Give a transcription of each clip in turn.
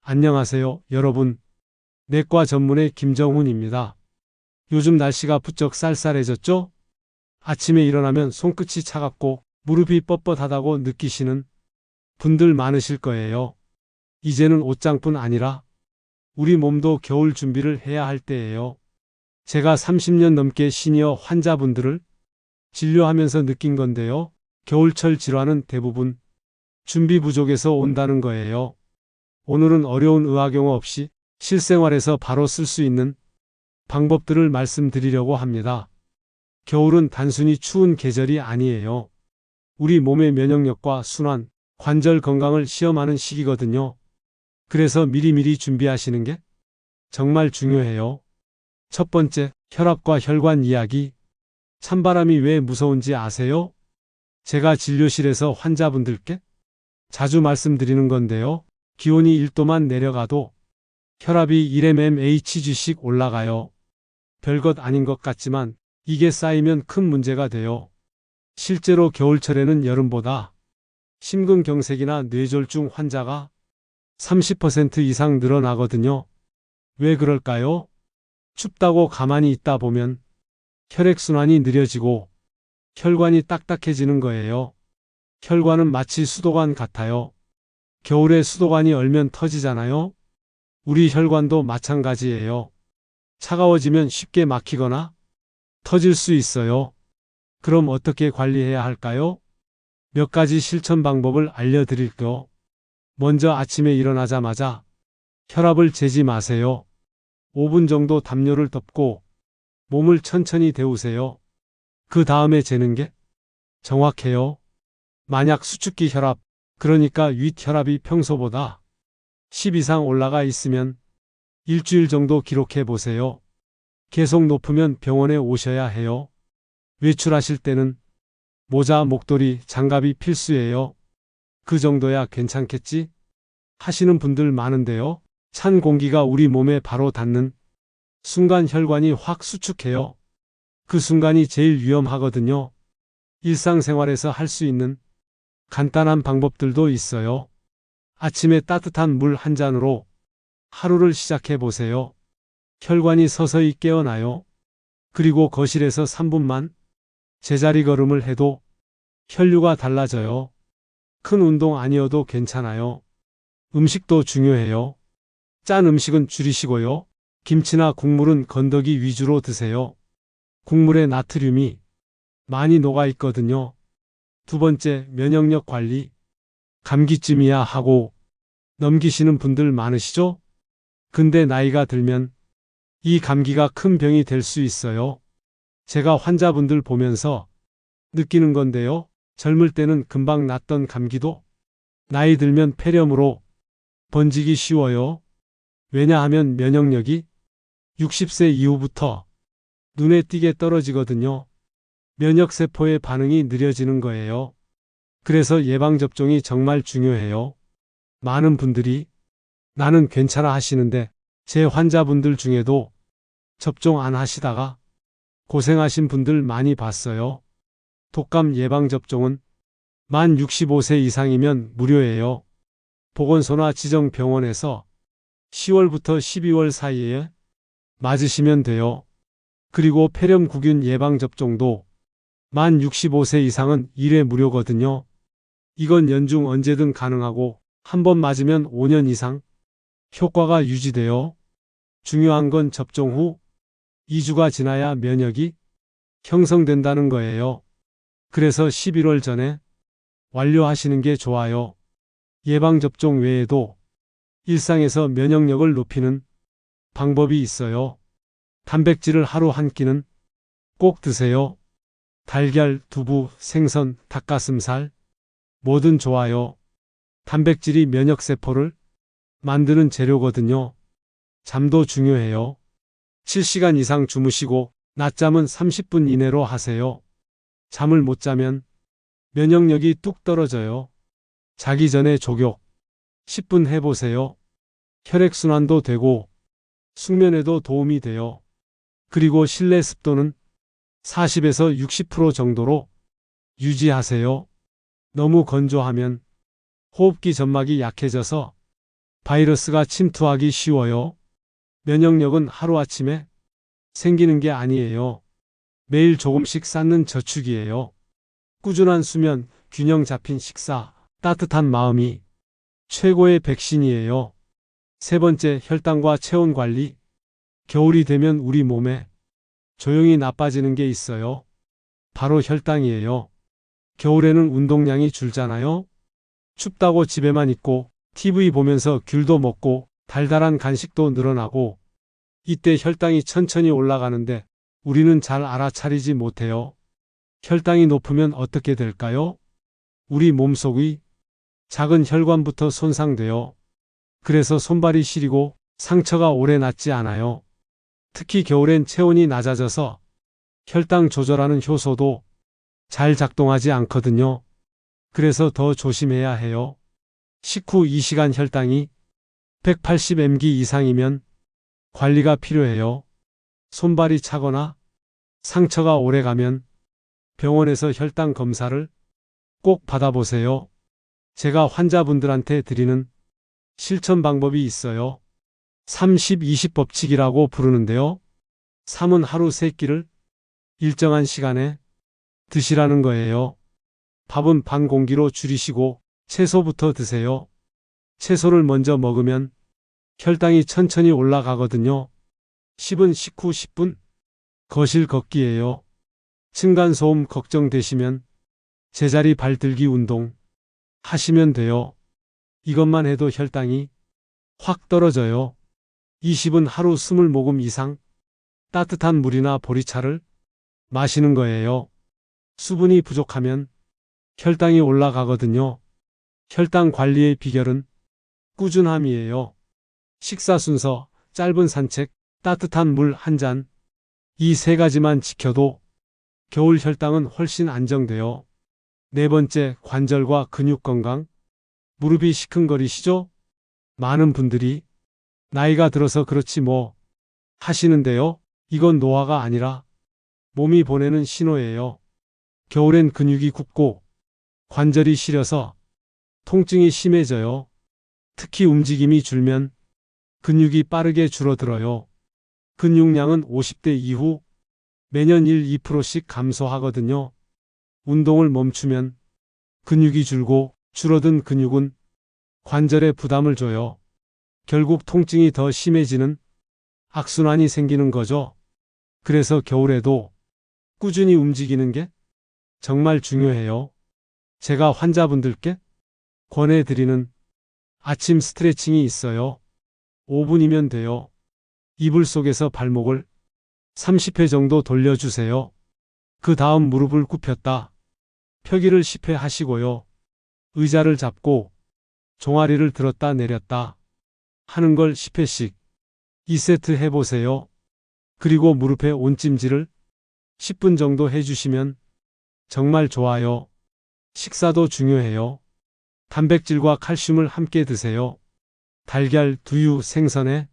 안녕하세요, 여러분. 내과 전문의 김정훈입니다. 요즘 날씨가 부쩍 쌀쌀해졌죠? 아침에 일어나면 손끝이 차갑고 무릎이 뻣뻣하다고 느끼시는 분들 많으실 거예요. 이제는 옷장뿐 아니라 우리 몸도 겨울 준비를 해야 할 때예요. 제가 30년 넘게 시니어 환자분들을 진료하면서 느낀 건데요. 겨울철 질환은 대부분 준비 부족에서 온다는 거예요. 오늘은 어려운 의학용어 없이 실생활에서 바로 쓸 수 있는 방법들을 말씀드리려고 합니다. 겨울은 단순히 추운 계절이 아니에요. 우리 몸의 면역력과 순환, 관절 건강을 시험하는 시기거든요. 그래서 미리미리 준비하시는 게 정말 중요해요. 첫 번째, 혈압과 혈관 이야기. 찬바람이 왜 무서운지 아세요? 제가 진료실에서 환자분들께 자주 말씀드리는 건데요. 기온이 1도만 내려가도 혈압이 1mmHg씩 올라가요. 별것 아닌 것 같지만 이게 쌓이면 큰 문제가 돼요. 실제로 겨울철에는 여름보다 심근경색이나 뇌졸중 환자가 30% 이상 늘어나거든요. 왜 그럴까요? 춥다고 가만히 있다 보면 혈액순환이 느려지고 혈관이 딱딱해지는 거예요. 혈관은 마치 수도관 같아요. 겨울에 수도관이 얼면 터지잖아요. 우리 혈관도 마찬가지예요. 차가워지면 쉽게 막히거나 터질 수 있어요. 그럼 어떻게 관리해야 할까요? 몇 가지 실천 방법을 알려드릴게요. 먼저 아침에 일어나자마자 혈압을 재지 마세요. 5분 정도 담요를 덮고 몸을 천천히 데우세요. 그 다음에 재는 게 정확해요. 만약 수축기 혈압, 그러니까 윗혈압이 평소보다 10 이상 올라가 있으면 일주일 정도 기록해 보세요. 계속 높으면 병원에 오셔야 해요. 외출하실 때는 모자, 목도리, 장갑이 필수예요. 그 정도야 괜찮겠지? 하시는 분들 많은데요. 찬 공기가 우리 몸에 바로 닿는 순간 혈관이 확 수축해요. 그 순간이 제일 위험하거든요. 일상생활에서 할 수 있는 간단한 방법들도 있어요. 아침에 따뜻한 물 한 잔으로 하루를 시작해 보세요. 혈관이 서서히 깨어나요. 그리고 거실에서 3분만 제자리 걸음을 해도 혈류가 달라져요. 큰 운동 아니어도 괜찮아요. 음식도 중요해요. 짠 음식은 줄이시고요. 김치나 국물은 건더기 위주로 드세요. 국물에 나트륨이 많이 녹아 있거든요. 두 번째, 면역력 관리. 감기쯤이야 하고 넘기시는 분들 많으시죠? 근데 나이가 들면 이 감기가 큰 병이 될 수 있어요. 제가 환자분들 보면서 느끼는 건데요. 젊을 때는 금방 낫던 감기도 나이 들면 폐렴으로 번지기 쉬워요. 왜냐하면 면역력이 60세 이후부터 눈에 띄게 떨어지거든요. 면역세포의 반응이 느려지는 거예요. 그래서 예방접종이 정말 중요해요. 많은 분들이 나는 괜찮아 하시는데 제 환자분들 중에도 접종 안 하시다가 고생하신 분들 많이 봤어요. 독감 예방접종은 만 65세 이상이면 무료예요. 보건소나 지정병원에서 10월부터 12월 사이에 맞으시면 돼요. 그리고 폐렴구균 예방접종도 만 65세 이상은 1회 무료거든요. 이건 연중 언제든 가능하고 한 번 맞으면 5년 이상 효과가 유지돼요. 중요한 건 접종 후 2주가 지나야 면역이 형성된다는 거예요. 그래서 11월 전에 완료하시는 게 좋아요. 예방접종 외에도 일상에서 면역력을 높이는 방법이 있어요. 단백질을 하루 한 끼는 꼭 드세요. 달걀, 두부, 생선, 닭가슴살, 뭐든 좋아요. 단백질이 면역세포를 만드는 재료거든요. 잠도 중요해요. 7시간 이상 주무시고 낮잠은 30분 이내로 하세요. 잠을 못 자면 면역력이 뚝 떨어져요. 자기 전에 족욕 10분 해보세요. 혈액순환도 되고 숙면에도 도움이 돼요. 그리고 실내 습도는 40에서 60% 정도로 유지하세요. 너무 건조하면 호흡기 점막이 약해져서 바이러스가 침투하기 쉬워요. 면역력은 하루아침에 생기는 게 아니에요. 매일 조금씩 쌓는 저축이에요. 꾸준한 수면, 균형 잡힌 식사, 따뜻한 마음이 최고의 백신이에요. 세 번째, 혈당과 체온 관리. 겨울이 되면 우리 몸에 조용히 나빠지는 게 있어요. 바로 혈당이에요. 겨울에는 운동량이 줄잖아요. 춥다고 집에만 있고 TV 보면서 귤도 먹고 달달한 간식도 늘어나고 이때 혈당이 천천히 올라가는데 우리는 잘 알아차리지 못해요. 혈당이 높으면 어떻게 될까요? 우리 몸속의 작은 혈관부터 손상돼요. 그래서 손발이 시리고 상처가 오래 낫지 않아요. 특히 겨울엔 체온이 낮아져서 혈당 조절하는 효소도 잘 작동하지 않거든요. 그래서 더 조심해야 해요. 식후 2시간 혈당이 180mg 이상이면 관리가 필요해요. 손발이 차거나 상처가 오래가면 병원에서 혈당 검사를 꼭 받아보세요. 제가 환자분들한테 드리는 실천 방법이 있어요. 30-20 법칙이라고 부르는데요. 3은 하루 3끼를 일정한 시간에 드시라는 거예요. 밥은 반 공기로 줄이시고 채소부터 드세요. 채소를 먼저 먹으면 혈당이 천천히 올라가거든요. 10은 식후 10분 거실 걷기예요. 층간소음 걱정되시면 제자리 발들기 운동 하시면 돼요. 이것만 해도 혈당이 확 떨어져요. 20은 하루 20모금 이상 따뜻한 물이나 보리차를 마시는 거예요. 수분이 부족하면 혈당이 올라가거든요. 혈당 관리의 비결은 꾸준함이에요. 식사 순서, 짧은 산책, 따뜻한 물 한 잔. 이 세 가지만 지켜도 겨울 혈당은 훨씬 안정돼요. 네 번째, 관절과 근육 건강. 무릎이 시큰거리시죠? 많은 분들이 나이가 들어서 그렇지 뭐 하시는데요. 이건 노화가 아니라 몸이 보내는 신호예요. 겨울엔 근육이 굽고 관절이 시려서 통증이 심해져요. 특히 움직임이 줄면 근육이 빠르게 줄어들어요. 근육량은 50대 이후 매년 1-2%씩 감소하거든요. 운동을 멈추면 근육이 줄고 줄어든 근육은 관절에 부담을 줘요. 결국 통증이 더 심해지는 악순환이 생기는 거죠. 그래서 겨울에도 꾸준히 움직이는 게 정말 중요해요. 제가 환자분들께 권해드리는 아침 스트레칭이 있어요. 5분이면 돼요. 이불 속에서 발목을 30회 정도 돌려주세요. 그 다음 무릎을 굽혔다 펴기를 10회 하시고요. 의자를 잡고 종아리를 들었다 내렸다 하는 걸 10회씩 2세트 해보세요. 그리고 무릎에 온찜질을 10분 정도 해주시면 정말 좋아요. 식사도 중요해요. 단백질과 칼슘을 함께 드세요. 달걀, 두유, 생선에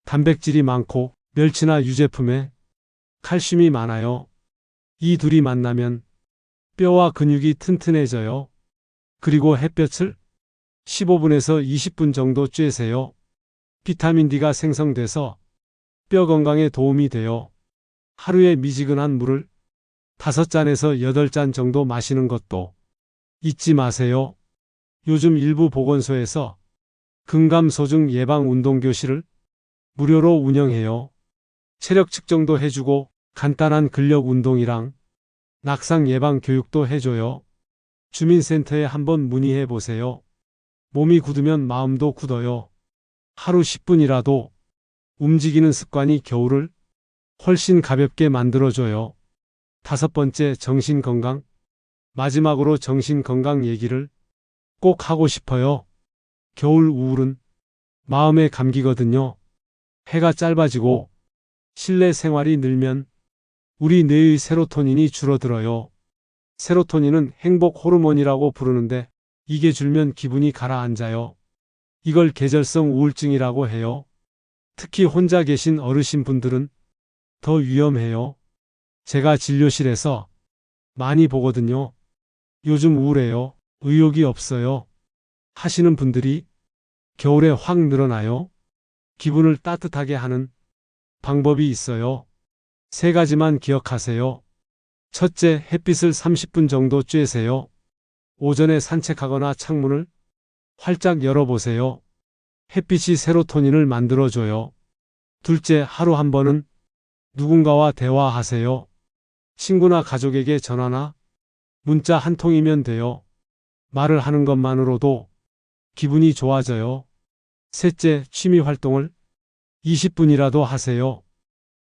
단백질이 많고 멸치나 유제품에 칼슘이 많아요. 이 둘이 만나면 뼈와 근육이 튼튼해져요. 그리고 햇볕을 15분에서 20분 정도 쬐세요. 비타민 D가 생성돼서 뼈 건강에 도움이 돼요. 하루에 미지근한 물을 5잔에서 8잔 정도 마시는 것도 잊지 마세요. 요즘 일부 보건소에서 근감소증 예방 운동교실을 무료로 운영해요. 체력 측정도 해주고 간단한 근력 운동이랑 낙상 예방 교육도 해줘요. 주민센터에 한번 문의해 보세요. 몸이 굳으면 마음도 굳어요. 하루 10분이라도 움직이는 습관이 겨울을 훨씬 가볍게 만들어줘요. 5번째, 정신건강. 마지막으로 정신건강 얘기를 꼭 하고 싶어요. 겨울 우울은 마음의 감기거든요. 해가 짧아지고 실내 생활이 늘면 우리 뇌의 세로토닌이 줄어들어요. 세로토닌은 행복 호르몬이라고 부르는데 이게 줄면 기분이 가라앉아요. 이걸 계절성 우울증이라고 해요. 특히 혼자 계신 어르신분들은 더 위험해요. 제가 진료실에서 많이 보거든요. 요즘 우울해요. 의욕이 없어요. 하시는 분들이 겨울에 확 늘어나요. 기분을 따뜻하게 하는 방법이 있어요. 세 가지만 기억하세요. 첫째, 햇빛을 30분 정도 쬐세요. 오전에 산책하거나 창문을 활짝 열어보세요. 햇빛이 세로토닌을 만들어줘요. 둘째, 하루 한 번은 누군가와 대화하세요. 친구나 가족에게 전화나 문자 한 통이면 돼요. 말을 하는 것만으로도 기분이 좋아져요. 셋째, 취미 활동을 20분이라도 하세요.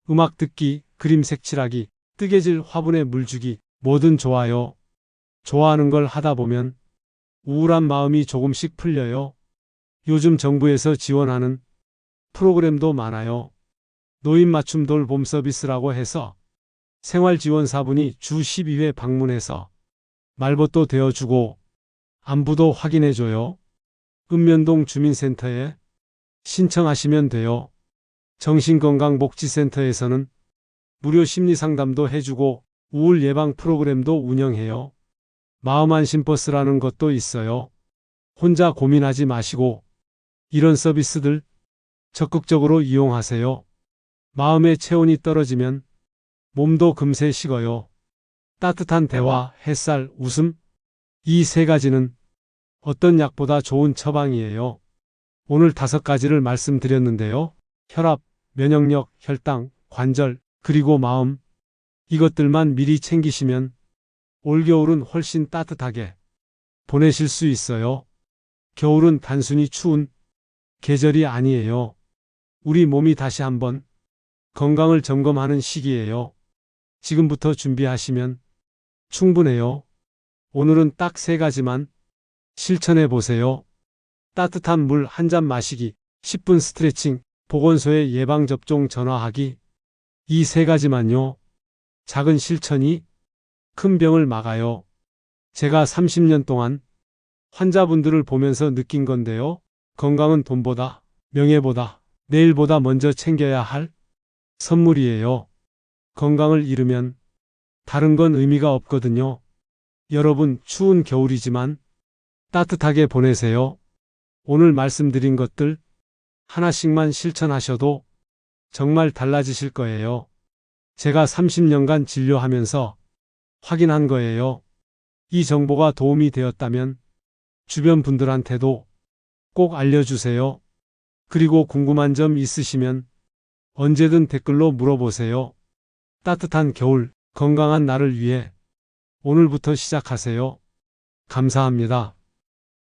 음악 듣기, 그림 색칠하기, 뜨개질, 화분에 물 주기, 뭐든 좋아요. 좋아하는 걸 하다 보면 우울한 마음이 조금씩 풀려요. 요즘 정부에서 지원하는 프로그램도 많아요. 노인 맞춤 돌봄 서비스라고 해서 생활지원사분이 주 12회 방문해서 말벗도 되어주고 안부도 확인해줘요. 읍면동 주민센터에 신청하시면 돼요. 정신건강복지센터에서는 무료 심리상담도 해주고 우울 예방 프로그램도 운영해요. 마음안심버스라는 것도 있어요. 혼자 고민하지 마시고 이런 서비스들 적극적으로 이용하세요. 마음의 체온이 떨어지면 몸도 금세 식어요. 따뜻한 대화, 햇살, 웃음, 이 세 가지는 어떤 약보다 좋은 처방이에요. 오늘 5가지를 말씀드렸는데요. 혈압, 면역력, 혈당, 관절, 그리고 마음, 이것들만 미리 챙기시면 올겨울은 훨씬 따뜻하게 보내실 수 있어요. 겨울은 단순히 추운 계절이 아니에요. 우리 몸이 다시 한번 건강을 점검하는 시기예요. 지금부터 준비하시면 충분해요. 오늘은 딱 3가지만 실천해 보세요. 따뜻한 물 한 잔 마시기, 10분 스트레칭, 보건소에 예방접종 전화하기. 이 3가지만요. 작은 실천이 큰 병을 막아요. 제가 30년 동안 환자분들을 보면서 느낀 건데요. 건강은 돈보다, 명예보다, 내일보다 먼저 챙겨야 할 선물이에요. 건강을 잃으면 다른 건 의미가 없거든요. 여러분, 추운 겨울이지만 따뜻하게 보내세요. 오늘 말씀드린 것들 하나씩만 실천하셔도 정말 달라지실 거예요. 제가 30년간 진료하면서 확인한 거예요. 이 정보가 도움이 되었다면 주변 분들한테도 꼭 알려주세요. 그리고 궁금한 점 있으시면 언제든 댓글로 물어보세요. 따뜻한 겨울, 건강한 나를 위해 오늘부터 시작하세요. 감사합니다.